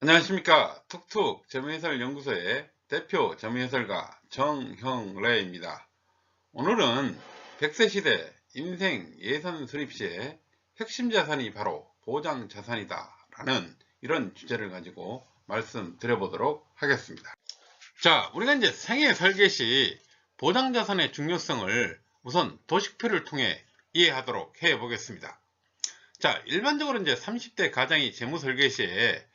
안녕하십니까. 툭툭 재무해설연구소의 대표 재무해설가 정형래입니다. 오늘은 100세 시대 인생 예산 수립 시에 핵심 자산이 바로 보장 자산이다 라는 이런 주제를 가지고 말씀드려 보도록 하겠습니다. 자, 우리가 이제 생애 설계 시 보장 자산의 중요성을 우선 도식표를 통해 이해하도록 해 보겠습니다. 자, 일반적으로 이제 30대 가장이 재무 설계 시에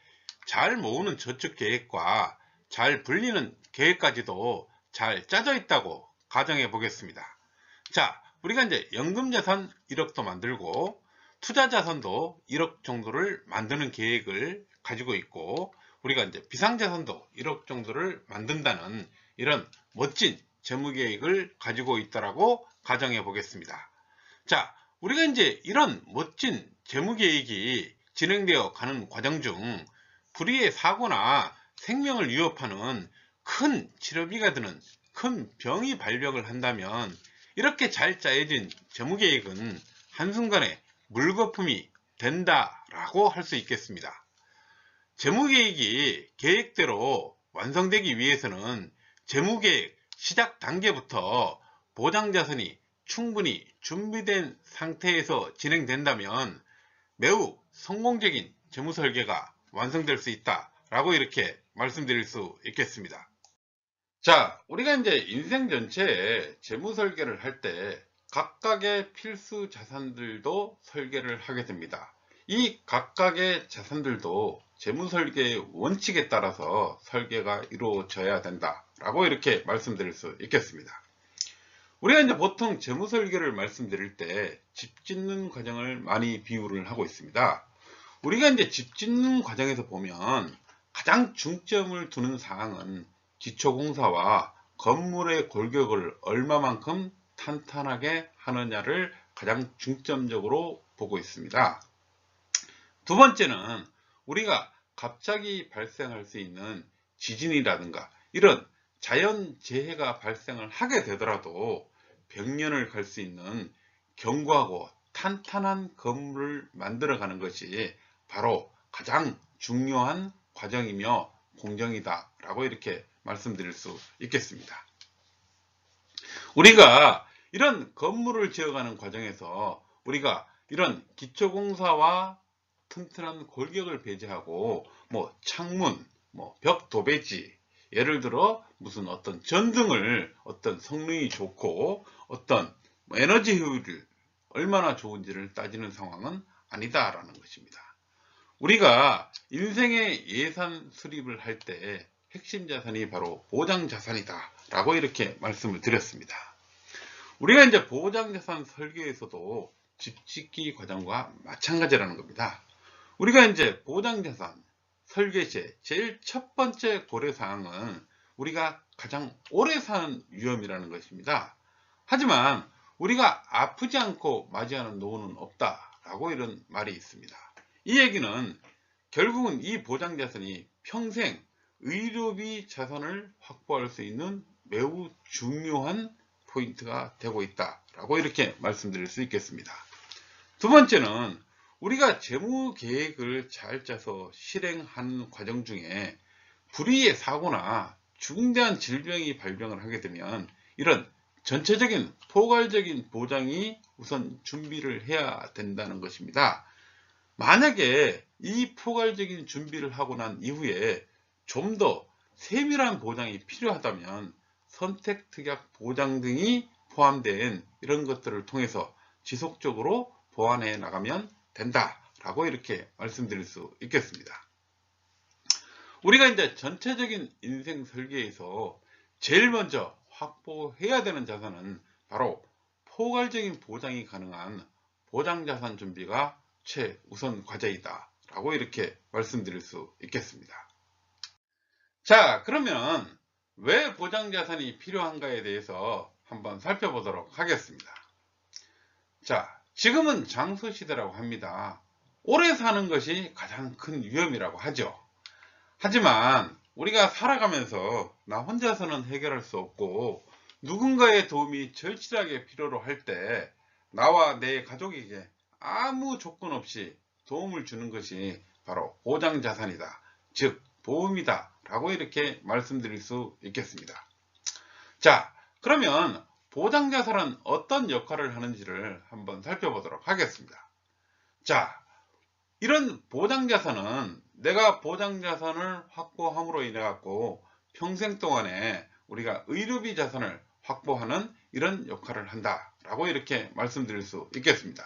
잘 모으는 저축 계획과 잘 불리는 계획까지도 잘 짜져 있다고 가정해 보겠습니다. 자, 우리가 이제 연금자산 1억도 만들고 투자자산도 1억 정도를 만드는 계획을 가지고 있고, 우리가 이제 비상자산도 1억 정도를 만든다는 이런 멋진 재무계획을 가지고 있다라고 가정해 보겠습니다. 자, 우리가 이제 이런 멋진 재무계획이 진행되어 가는 과정 중 불의의 사고나 생명을 위협하는 큰 치료비가 드는 큰 병이 발병을 한다면 이렇게 잘 짜여진 재무계획은 한순간에 물거품이 된다라고 할 수 있겠습니다. 재무계획이 계획대로 완성되기 위해서는 재무계획 시작 단계부터 보장자산이 충분히 준비된 상태에서 진행된다면 매우 성공적인 재무설계가 완성될 수 있다 라고 이렇게 말씀드릴 수 있겠습니다. 자, 우리가 이제 인생 전체에 재무 설계를 할 때 각각의 필수 자산들도 설계를 하게 됩니다. 이 각각의 자산들도 재무 설계의 원칙에 따라서 설계가 이루어져야 된다 라고 이렇게 말씀드릴 수 있겠습니다. 우리가 이제 보통 재무 설계를 말씀드릴 때 집 짓는 과정을 많이 비유를 하고 있습니다. 우리가 이제 집 짓는 과정에서 보면 가장 중점을 두는 사항은 기초공사와 건물의 골격을 얼마만큼 탄탄하게 하느냐를 가장 중점적으로 보고 있습니다. 두 번째는 우리가 갑자기 발생할 수 있는 지진이라든가 이런 자연재해가 발생을 하게 되더라도 100년을 갈 수 있는 견고하고 탄탄한 건물을 만들어가는 것이 바로 가장 중요한 과정이며 공정이다 라고 이렇게 말씀드릴 수 있겠습니다. 우리가 이런 건물을 지어가는 과정에서 우리가 이런 기초공사와 튼튼한 골격을 배제하고 창문, 벽 도배지, 예를 들어 무슨 어떤 전등을 어떤 성능이 좋고 어떤 에너지 효율이 얼마나 좋은지를 따지는 상황은 아니다라는 것입니다. 우리가 인생의 예산 수립을 할 때 핵심 자산이 바로 보장 자산이다 라고 이렇게 말씀을 드렸습니다. 우리가 이제 보장 자산 설계에서도 집 짓기 과정과 마찬가지라는 겁니다. 우리가 이제 보장 자산 설계 시 제일 첫 번째 고려 사항은 우리가 가장 오래 사는 위험이라는 것입니다. 하지만 우리가 아프지 않고 맞이하는 노후는 없다라고 이런 말이 있습니다. 이 얘기는 결국은 이 보장자산이 평생 의료비 자산을 확보할 수 있는 매우 중요한 포인트가 되고 있다라고 이렇게 말씀드릴 수 있겠습니다. 두 번째는 우리가 재무 계획을 잘 짜서 실행하는 과정 중에 불의의 사고나 중대한 질병이 발병을 하게 되면 이런 전체적인 포괄적인 보장이 우선 준비를 해야 된다는 것입니다. 만약에 이 포괄적인 준비를 하고 난 이후에 좀 더 세밀한 보장이 필요하다면 선택특약 보장 등이 포함된 이런 것들을 통해서 지속적으로 보완해 나가면 된다라고 이렇게 말씀드릴 수 있겠습니다. 우리가 이제 전체적인 인생 설계에서 제일 먼저 확보해야 되는 자산은 바로 포괄적인 보장이 가능한 보장자산 준비가 최우선 과제이다 라고 이렇게 말씀드릴 수 있겠습니다. 자, 그러면 왜 보장자산이 필요한가에 대해서 한번 살펴보도록 하겠습니다. 자, 지금은 장소시대라고 합니다. 오래 사는 것이 가장 큰 위험이라고 하죠. 하지만 우리가 살아가면서 나 혼자서는 해결할 수 없고 누군가의 도움이 절실하게 필요로 할 때 나와 내 가족에게 아무 조건 없이 도움을 주는 것이 바로 보장자산이다. 즉 보험이다 라고 이렇게 말씀드릴 수 있겠습니다. 자, 그러면 보장자산은 어떤 역할을 하는지를 한번 살펴보도록 하겠습니다. 자, 이런 보장자산은 내가 보장자산을 확보함으로 인해 갖고 평생 동안에 우리가 의료비 자산을 확보하는 이런 역할을 한다 라고 이렇게 말씀드릴 수 있겠습니다.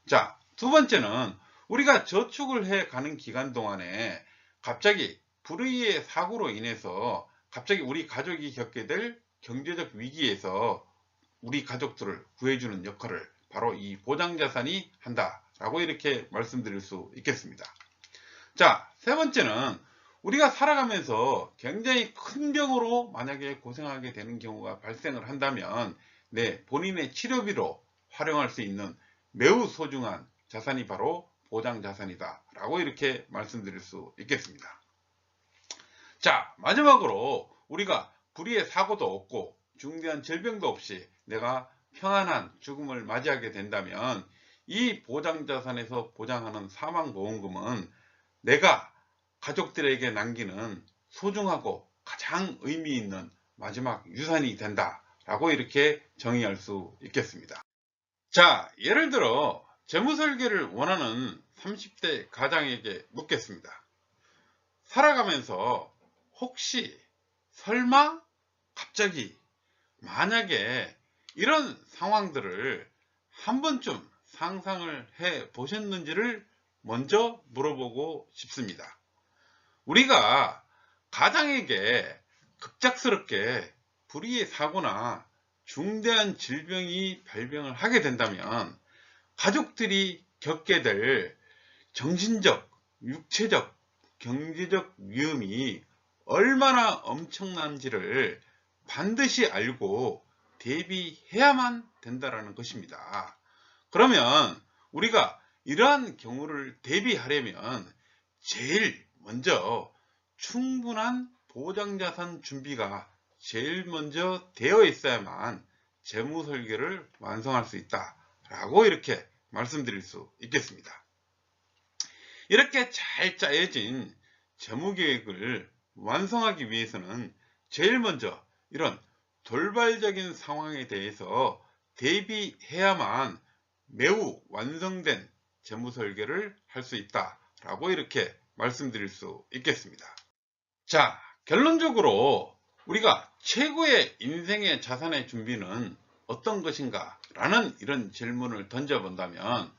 자, 두 번째는 우리가 저축을 해 가는 기간 동안에 갑자기 불의의 사고로 인해서 갑자기 우리 가족이 겪게 될 경제적 위기에서 우리 가족들을 구해주는 역할을 바로 이 보장자산이 한다 라고 이렇게 말씀드릴 수 있겠습니다. 자, 세 번째는 우리가 살아가면서 굉장히 큰 병으로 만약에 고생하게 되는 경우가 발생을 한다면 본인의 치료비로 활용할 수 있는 매우 소중한 자산이 바로 보장자산이다 라고 이렇게 말씀드릴 수 있겠습니다. 자, 마지막으로 우리가 불의의 사고도 없고 중대한 질병도 없이 내가 평안한 죽음을 맞이하게 된다면 이 보장자산에서 보장하는 사망보험금은 내가 가족들에게 남기는 소중하고 가장 의미 있는 마지막 유산이 된다 라고 이렇게 정의할 수 있겠습니다. 자, 예를 들어 재무설계를 원하는 30대 가장에게 묻겠습니다. 살아가면서 혹시 설마 갑자기 만약에 이런 상황들을 한 번쯤 상상을 해 보셨는지를 먼저 물어보고 싶습니다. 우리가 가장에게 급작스럽게 불의의 사고나 중대한 질병이 발병을 하게 된다면 가족들이 겪게 될 정신적, 육체적, 경제적 위험이 얼마나 엄청난지를 반드시 알고 대비해야만 된다는 것입니다. 그러면 우리가 이러한 경우를 대비하려면 제일 먼저 충분한 보장자산 준비가 제일 먼저 되어 있어야만 재무설계를 완성할 수 있다 라고 이렇게 말씀드릴 수 있겠습니다. 이렇게 잘 짜여진 재무계획을 완성하기 위해서는 제일 먼저 이런 돌발적인 상황에 대해서 대비해야만 매우 완성된 재무설계를 할 수 있다 라고 이렇게 말씀드릴 수 있겠습니다. 자, 결론적으로 우리가 최고의 인생의 자산의 준비는 어떤 것인가 라는 이런 질문을 던져본다면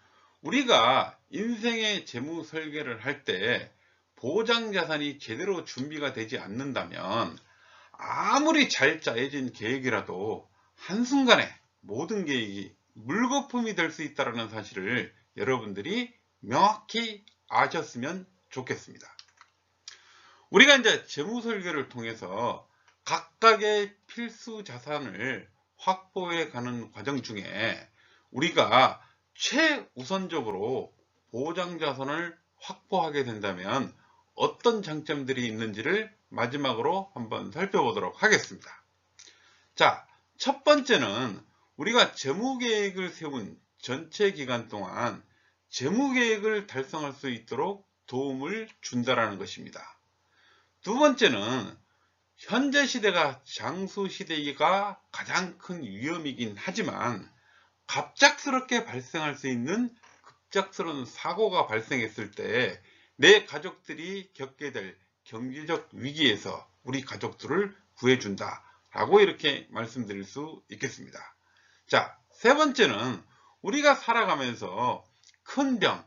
우리가 인생의 재무설계를 할 때 보장자산이 제대로 준비가 되지 않는다면 아무리 잘 짜여진 계획이라도 한순간에 모든 계획이 물거품이 될 수 있다는 사실을 여러분들이 명확히 아셨으면 좋겠습니다. 우리가 이제 재무설계를 통해서 각각의 필수 자산을 확보해 가는 과정 중에 우리가 최우선적으로 보장자산을 확보하게 된다면 어떤 장점들이 있는지를 마지막으로 한번 살펴보도록 하겠습니다. 자, 첫 번째는 우리가 재무계획을 세운 전체 기간 동안 재무계획을 달성할 수 있도록 도움을 준다는 것입니다. 두 번째는 현재 시대가 장수시대가 가장 큰 위험이긴 하지만 갑작스럽게 발생할 수 있는 급작스러운 사고가 발생했을 때 내 가족들이 겪게 될 경제적 위기에서 우리 가족들을 구해준다 라고 이렇게 말씀드릴 수 있겠습니다. 자, 세 번째는 우리가 살아가면서 큰 병,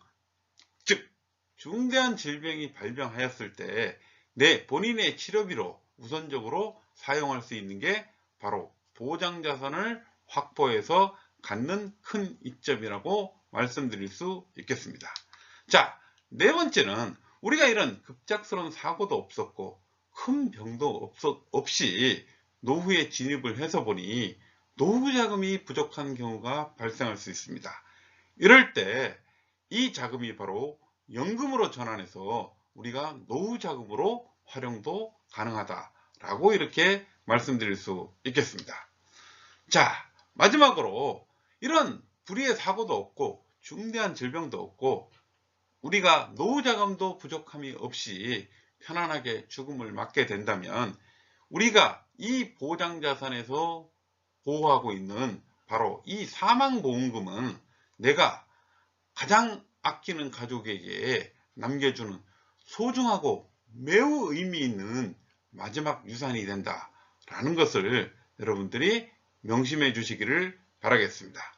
즉 중대한 질병이 발병하였을 때 내 본인의 치료비로 우선적으로 사용할 수 있는 게 바로 보장자산을 확보해서 갖는 큰 이점이라고 말씀드릴 수 있겠습니다. 자, 네 번째는 우리가 이런 급작스러운 사고도 없었고 큰 병도 없이 노후에 진입을 해서 보니 노후자금이 부족한 경우가 발생할 수 있습니다. 이럴 때 이 자금이 바로 연금으로 전환해서 우리가 노후자금으로 활용도 가능하다라고 이렇게 말씀드릴 수 있겠습니다. 자, 마지막으로 이런 불의의 사고도 없고 중대한 질병도 없고 우리가 노후자금도 부족함이 없이 편안하게 죽음을 맞게 된다면 우리가 이 보장자산에서 보호하고 있는 바로 이 사망보험금은 내가 가장 아끼는 가족에게 남겨주는 소중하고 매우 의미 있는 마지막 유산이 된다라는 것을 여러분들이 명심해 주시기를 바라겠습니다.